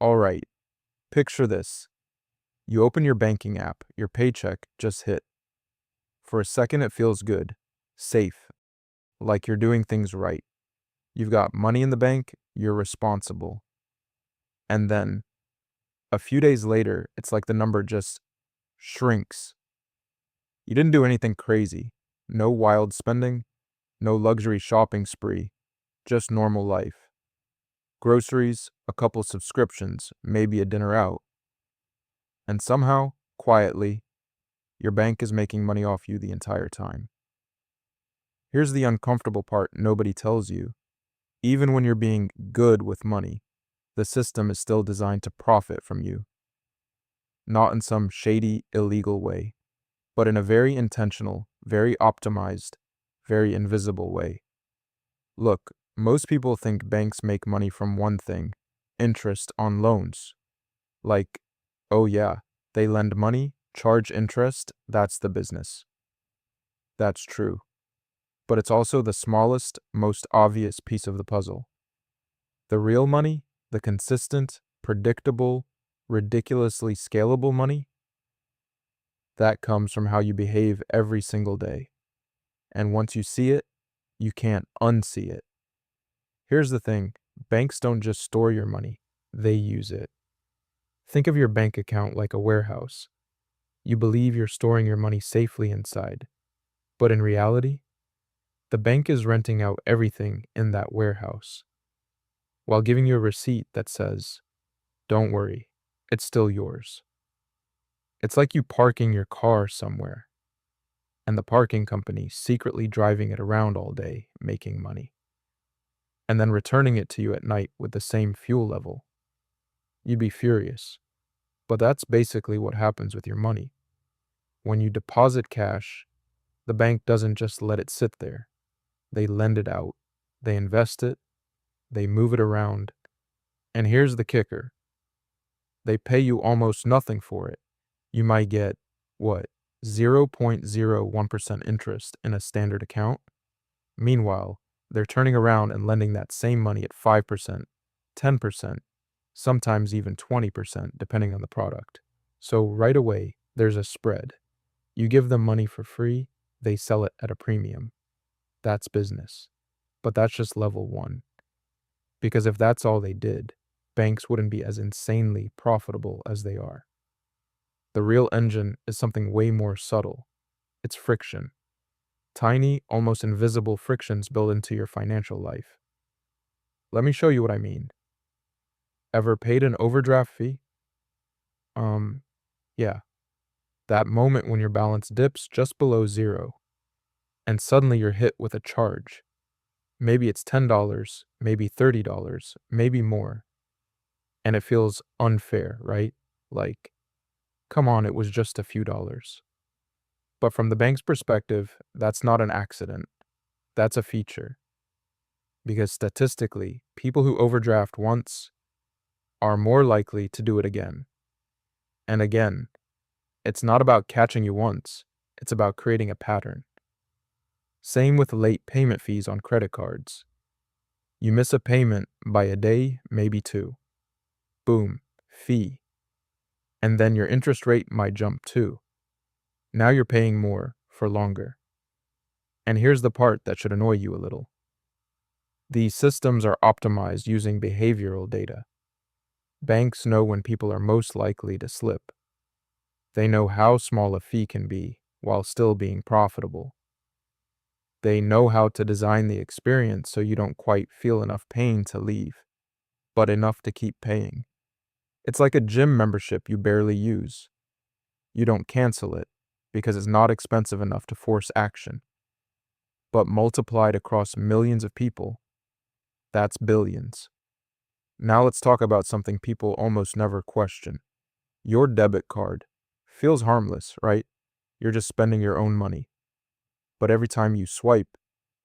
All right, picture this. You open your banking app, your paycheck just hit. For a second, it feels good, safe, like you're doing things right. You've got money in the bank, you're responsible. And then, a few days later, it's like the number just shrinks. You didn't do anything crazy. No wild spending, no luxury shopping spree, just normal life. Groceries, a couple subscriptions, maybe a dinner out. And somehow, quietly, your bank is making money off you the entire time. Here's the uncomfortable part nobody tells you. Even when you're being good with money, the system is still designed to profit from you. Not in some shady, illegal way, but in a very intentional, very optimized, very invisible way. Look, most people think banks make money from one thing: interest on loans. Like, oh yeah, they lend money, charge interest, that's the business. That's true. But it's also the smallest, most obvious piece of the puzzle. The real money, the consistent, predictable, ridiculously scalable money, that comes from how you behave every single day. And once you see it, you can't unsee it. Here's the thing, banks don't just store your money, they use it. Think of your bank account like a warehouse. You believe you're storing your money safely inside, but in reality, the bank is renting out everything in that warehouse while giving you a receipt that says, "Don't worry, it's still yours." It's like you parking your car somewhere and the parking company secretly driving it around all day, making money, and then returning it to you at night with the same fuel level. You'd be furious. But that's basically what happens with your money. When you deposit cash, the bank doesn't just let it sit there. They lend it out, they invest it, they move it around. And here's the kicker: they pay you almost nothing for it. You might get, what, 0.01% interest in a standard account? Meanwhile, they're turning around and lending that same money at 5%, 10%, sometimes even 20%, depending on the product. So right away, there's a spread. You give them money for free, they sell it at a premium. That's business. But that's just level one. Because if that's all they did, banks wouldn't be as insanely profitable as they are. The real engine is something way more subtle. It's friction. Tiny, almost invisible frictions built into your financial life. Let me show you what I mean. Ever paid an overdraft fee? Yeah. That moment when your balance dips just below zero, and suddenly you're hit with a charge. Maybe it's $10, maybe $30, maybe more. And it feels unfair, right? Like, come on, it was just a few dollars. But from the bank's perspective, that's not an accident. That's a feature. Because statistically, people who overdraft once are more likely to do it again. And again, it's not about catching you once, it's about creating a pattern. Same with late payment fees on credit cards. You miss a payment by a day, maybe two. Boom, fee. And then your interest rate might jump too. Now you're paying more for longer. And here's the part that should annoy you a little. These systems are optimized using behavioral data. Banks know when people are most likely to slip. They know how small a fee can be while still being profitable. They know how to design the experience so you don't quite feel enough pain to leave, but enough to keep paying. It's like a gym membership you barely use. You don't cancel it because it's not expensive enough to force action. But multiplied across millions of people, that's billions. Now let's talk about something people almost never question. Your debit card feels harmless, right? You're just spending your own money. But every time you swipe,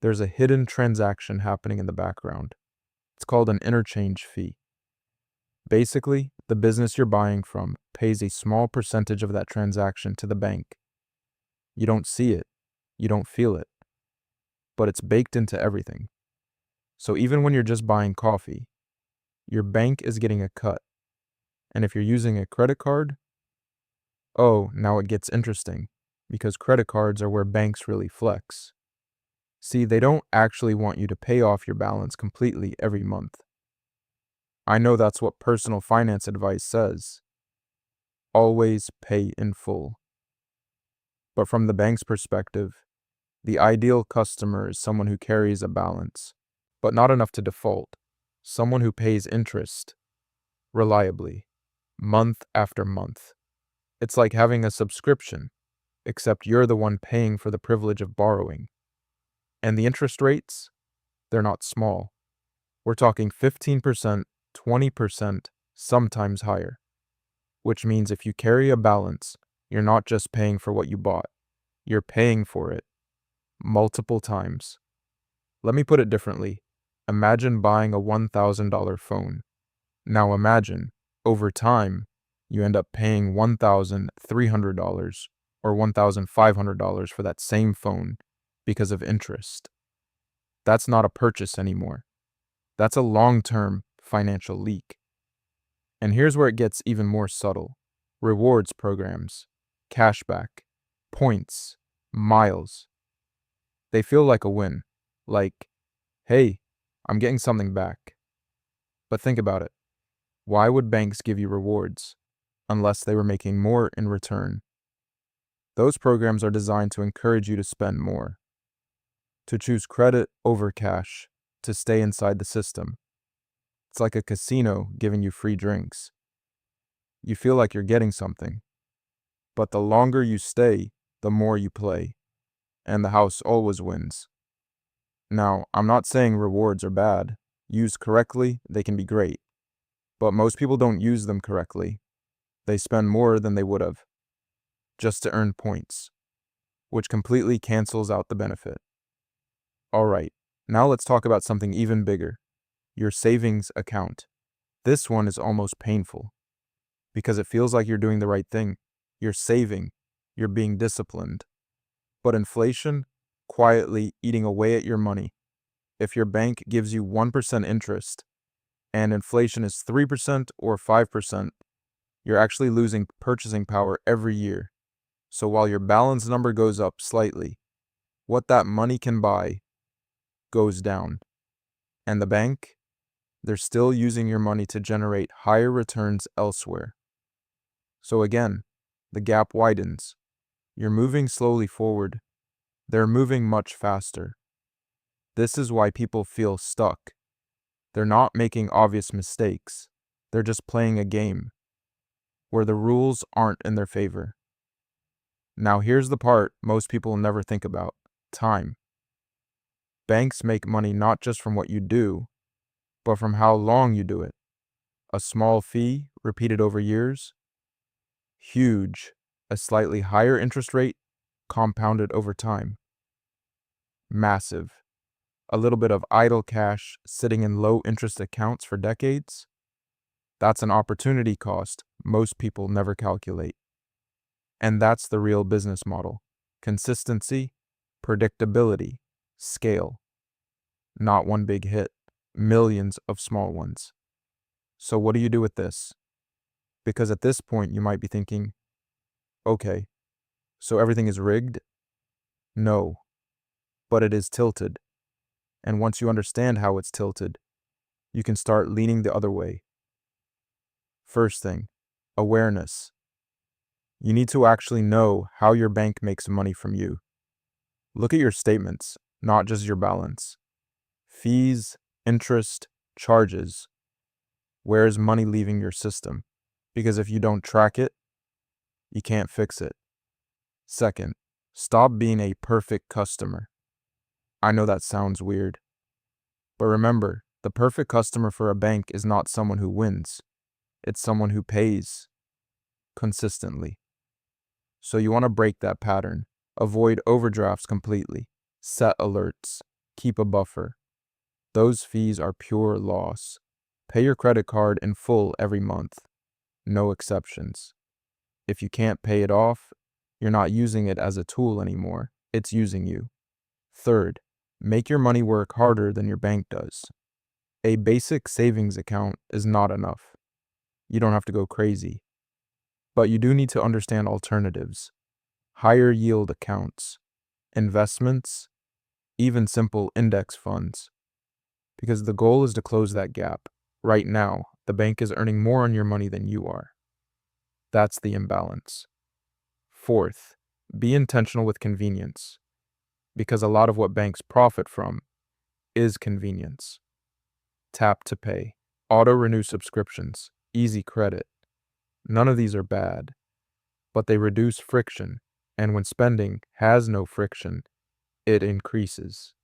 there's a hidden transaction happening in the background. It's called an interchange fee. Basically, the business you're buying from pays a small percentage of that transaction to the bank. You don't see it, you don't feel it, but it's baked into everything. So even when you're just buying coffee, your bank is getting a cut. And if you're using a credit card, oh, now it gets interesting, because credit cards are where banks really flex. See, they don't actually want you to pay off your balance completely every month. I know that's what personal finance advice says. Always pay in full. But from the bank's perspective, the ideal customer is someone who carries a balance, but not enough to default. Someone who pays interest reliably, month after month. It's like having a subscription, except you're the one paying for the privilege of borrowing. And the interest rates, they're not small. We're talking 15%, 20%, sometimes higher. Which means if you carry a balance, you're not just paying for what you bought, you're paying for it multiple times. Let me put it differently. Imagine buying a $1,000 phone. Now imagine, over time, you end up paying $1,300 or $1,500 for that same phone because of interest. That's not a purchase anymore. That's a long-term financial leak. And here's where it gets even more subtle. Rewards programs, cashback, points, miles. They feel like a win. Like, hey, I'm getting something back. But think about it. Why would banks give you rewards unless they were making more in return? Those programs are designed to encourage you to spend more, to choose credit over cash, to stay inside the system. It's like a casino giving you free drinks. You feel like you're getting something, but the longer you stay, the more you play, and the house always wins. Now, I'm not saying rewards are bad. Used correctly, they can be great. But most people don't use them correctly. They spend more than they would have, just to earn points, which completely cancels out the benefit. Alright, now let's talk about something even bigger. Your savings account. This one is almost painful, because it feels like you're doing the right thing. You're saving. You're being disciplined. But inflation, quietly eating away at your money. If your bank gives you 1% interest, and inflation is 3% or 5%, you're actually losing purchasing power every year. So while your balance number goes up slightly, what that money can buy goes down. And the bank, they're still using your money to generate higher returns elsewhere. So again, the gap widens. You're moving slowly forward. They're moving much faster. This is why people feel stuck. They're not making obvious mistakes. They're just playing a game where the rules aren't in their favor. Now here's the part most people never think about: time. Banks make money not just from what you do, but from how long you do it. A small fee repeated over years. Huge. A slightly higher interest rate compounded over time. Massive. A little bit of idle cash sitting in low interest accounts for decades. That's an opportunity cost most people never calculate. And that's the real business model. Consistency, predictability, scale. Not one big hit, millions of small ones. So what do you do with this? Because at this point you might be thinking, okay, so everything is rigged? No, but it is tilted. And once you understand how it's tilted, you can start leaning the other way. First thing, awareness. You need to actually know how your bank makes money from you. Look at your statements, not just your balance. Fees, interest, charges. Where is money leaving your system? Because if you don't track it, you can't fix it. Second, stop being a perfect customer. I know that sounds weird, but remember, the perfect customer for a bank is not someone who wins. It's someone who pays consistently. So you want to break that pattern. Avoid overdrafts completely. Set alerts. Keep a buffer. Those fees are pure loss. Pay your credit card in full every month. No exceptions. If you can't pay it off, you're not using it as a tool anymore. It's using you. Third, make your money work harder than your bank does. A basic savings account is not enough. You don't have to go crazy. But you do need to understand alternatives, higher yield accounts, investments, even simple index funds. Because the goal is to close that gap. Right now, the bank is earning more on your money than you are. That's the imbalance. Fourth, be intentional with convenience. Because a lot of what banks profit from is convenience. Tap to pay, auto renew subscriptions, easy credit. None of these are bad, but they reduce friction, and when spending has no friction, it increases,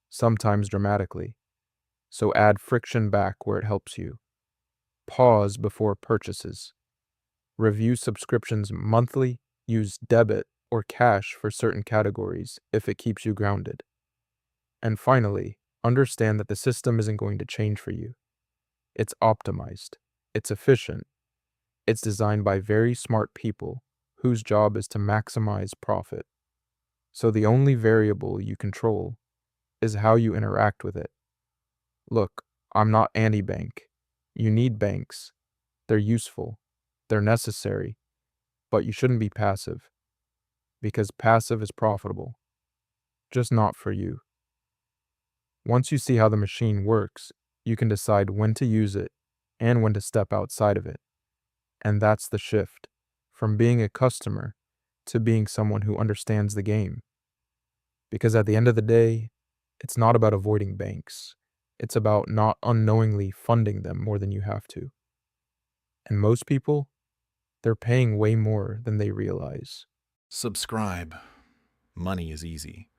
sometimes dramatically. So add friction back where it helps you. Pause before purchases. Review subscriptions monthly, use debit or cash for certain categories if it keeps you grounded. And finally, understand that the system isn't going to change for you. It's optimized, it's efficient, it's designed by very smart people whose job is to maximize profit. So the only variable you control is how you interact with it. Look, I'm not anti-bank. You need banks. They're useful. They're necessary. But you shouldn't be passive. Because passive is profitable. Just not for you. Once you see how the machine works, you can decide when to use it and when to step outside of it. And that's the shift from being a customer to being someone who understands the game. Because at the end of the day, it's not about avoiding banks. It's about not unknowingly funding them more than you have to. And most people, they're paying way more than they realize. Subscribe. Money is easy.